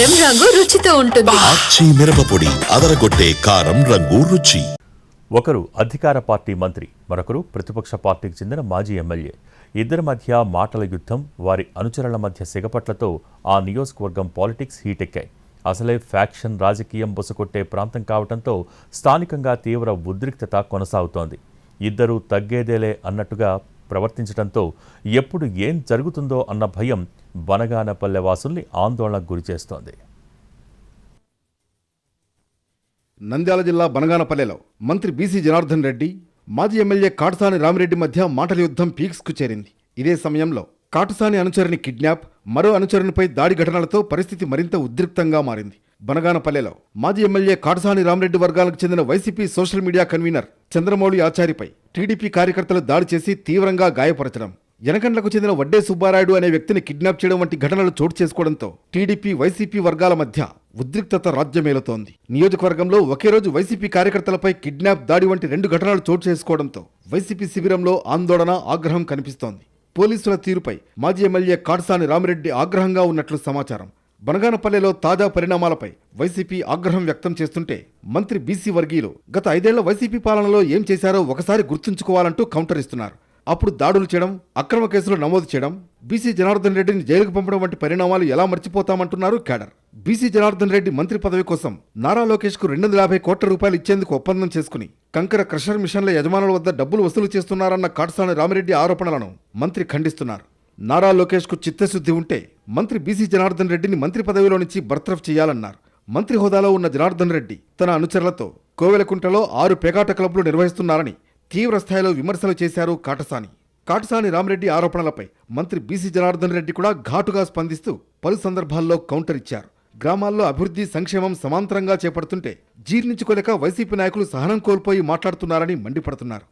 కారం రంగు రుచితో ఉంటుంది. ఆచి మిరపపొడి అదరగొట్టే కారం రంగు రుచి. ఒకరు అధికార పార్టీ మంత్రి, మరొకరు ప్రతిపక్ష పార్టీకి చెందిన మాజీ ఎమ్మెల్యే. ఇద్దరి మధ్య మాటల యుద్ధం, వారి అనుచరుల మధ్య సిగపట్లతో ఆ నియోజకవర్గం పాలిటిక్స్ హీటెక్కాయి. అసలే ఫ్యాక్షన్ రాజకీయం బుసకొట్టే ప్రాంతం కావడంతో స్థానికంగా తీవ్ర ఉద్రిక్తత కొనసాగుతోంది. ఇద్దరూ తగ్గేదేలే అన్నట్టుగా ప్రవర్తించడంతో ఎప్పుడు ఏం జరుగుతుందో అన్న భయం బనగానపల్లె వాసుల్ని ఆందోళనకు గురిచేస్తోంది. నంద్యాల జిల్లా బనగానపల్లెలో మంత్రి బీసీ జనార్దన్ రెడ్డి, మాజీ ఎమ్మెల్యే కాటసాని రామిరెడ్డి మధ్య మాటల యుద్ధం పీక్స్కు చేరింది. ఇదే సమయంలో కాటసాని అనుచరుని కిడ్నాప్, మరో అనుచరునిపై దాడి ఘటనలతో పరిస్థితి మరింత ఉద్రిక్తంగా మారింది. బనగానపల్లెలో మాజీ ఎమ్మెల్యే కాటసాని రామిరెడ్డి వర్గాలకు చెందిన YCP social media convener Chandramouli ఆచారిపై టీడీపీ కార్యకర్తలు దాడి చేసి తీవ్రంగా గాయపరచడం, యనకండ్లకు చెందిన వడ్డే సుబ్బారాయుడు అనే వ్యక్తిని కిడ్నాప్ చేయడం వంటి ఘటనలు చోటు చేసుకోవడంతో టీడీపీ వైసీపీ వర్గాల మధ్య ఉద్రిక్తత రాజ్యమేలుతోంది. నియోజకవర్గంలో ఒకే రోజు వైసీపీ కార్యకర్తలపై కిడ్నాప్, దాడి వంటి 2 ఘటనలు చోటు చేసుకోవడంతో వైసీపీ శిబిరంలో ఆందోళన, ఆగ్రహం కనిపిస్తోంది. పోలీసుల తీరుపై మాజీ ఎమ్మెల్యే కాటసాని రామిరెడ్డి ఆగ్రహంగా ఉన్నట్లు సమాచారం. బనగానపల్లెలో తాజా పరిణామాలపై వైసీపీ ఆగ్రహం వ్యక్తం చేస్తుంటే, మంత్రి బీసీ వర్గీయులు గత 5 ఏళ్ల వైసీపీ పాలనలో ఏం చేశారో ఒకసారి గుర్తుంచుకోవాలంటూ కౌంటర్ ఇస్తున్నారు. అప్పుడు దాడులు చేయడం, అక్రమ కేసులు నమోదు చేయడం, బీసీ జనార్దన్ రెడ్డిని జైలుకు పంపడం వంటి పరిణామాలు ఎలా మర్చిపోతామంటున్నారు క్యాడర్. బీసీ జనార్దన్ రెడ్డి మంత్రి పదవి కోసం నారా లోకేష్ కు 250 కోట్ల రూపాయలు ఇచ్చేందుకు ఒప్పందం చేసుకుని కంకర క్రషర్ మిషన్ల యజమానుల వద్ద డబ్బులు వసూలు చేస్తున్నారన్న కాటసాని రామిరెడ్డి ఆరోపణలను మంత్రి ఖండిస్తున్నారు. నారా లోకేష్ కు చిత్తశుద్ధి ఉంటే మంత్రి బీసీ జనార్దన్ రెడ్డిని మంత్రి పదవిలో నుంచి బర్తరఫ్ చేయాలన్నారు. మంత్రి హోదాలో ఉన్న జనార్దన్ రెడ్డి తన అనుచరులతో కోవెలకుంటలో 6 పేకాట క్లబ్లు నిర్వహిస్తున్నారని తీవ్ర స్థాయిలో విమర్శలు చేశారు కాటసాని. కాటసాని రామిరెడ్డి ఆరోపణలపై మంత్రి బీసీ జనార్దన్ రెడ్డి కూడా ఘాటుగా స్పందిస్తూ పలు సందర్భాల్లో కౌంటర్ ఇచ్చారు. గ్రామాల్లో అభివృద్ధి, సంక్షేమం సమాంతరంగా చేపడుతుంటే జీర్ణించుకోలేక వైసీపీ నాయకులు సహనం కోల్పోయి మాట్లాడుతున్నారని మండిపడుతున్నారు.